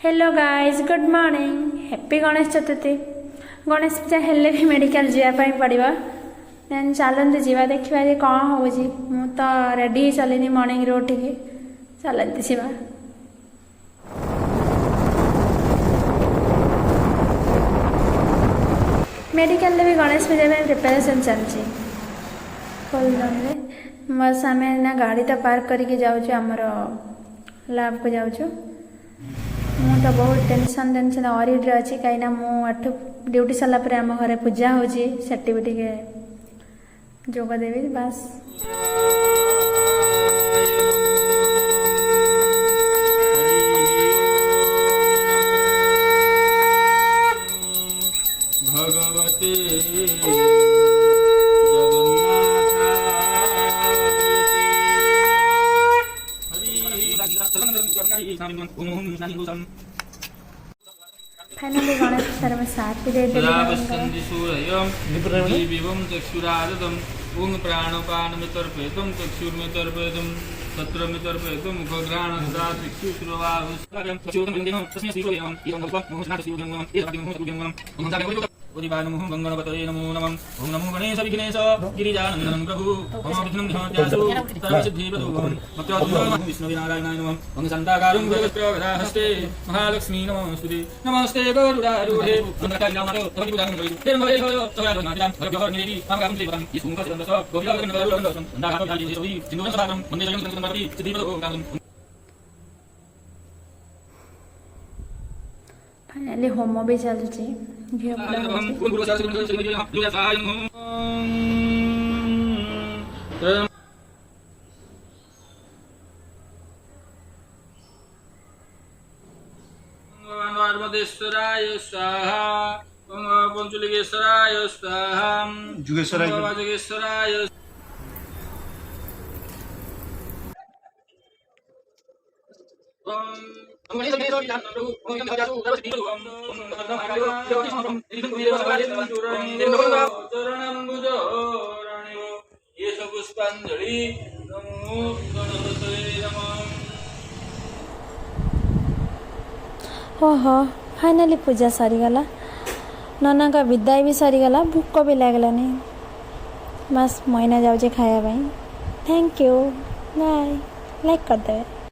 Hello guys good morning happy Ganesh Chaturthi. Ganesh Puja हेल्ले भी medical जावाई पड़ो देन चलते जावा देखा जे कौन हो तो रेडी चलनी मॉर्निंग रे उठिकी चलते जावा। मेडिकल भी गणेश पूजा में प्रिपरेशन चलती खोलने बस आम ना गाड़ी तो पार्क करके जाऊँ आमर लैब को जाऊँ। मु तो बहुत टेंशन ऑरिड अच्छी कहीं मुझे ड्यूटी सरला आम घर पूजा होटी भी टे जोगदेवी बस। भगवते फाइनली गणेश सर में साथ भी दे ओम प्राणपानमितर्पयितुं चक्षुर्मितर्पयितुं तत्रमितर्पयितुं मुखघ्राण सदा चक्षुर्मितर्पयितुं उदिवानमुह गंगणपतये नमो नमः। ओम नमो गणेश विघ्नेश गिरिजानन्दनं प्रभु ओम विघ्नं ध्यायासु सर्वसिद्धिप्रदो मत्याद्भुतं विष्णुविनारायणाय नमः। ओम शान्ताकारं गरुडहस्ते महालक्ष्मी नमोस्तुते नमस्ते गरुडारूढे वन्दनाकारिणामरो तवति पूजां करितु तेन भवे सवयादनादिनां भगवः निदेवी आमगां देवतां यस्मुखं सदन्दस गोविन्दं गरुडं वन्दाहारं दायि सोयि सिन्धुं सदानं वन्दे जगं गणपति सिद्धिप्रदो गानं। फाइनली होम भी चलती घी पार्वतीश्वराय स्वाहा ओम पंचलिंगेश्वराय स्वाहा जुगेश्वराय पुष्पांजलि ओहो फाइनली पूजा सरीगला नना का विदाई भी सरीगला भूक भी लगलानी बस महीना जाऊे खाया थैंक यू बाय लाइक कर दे।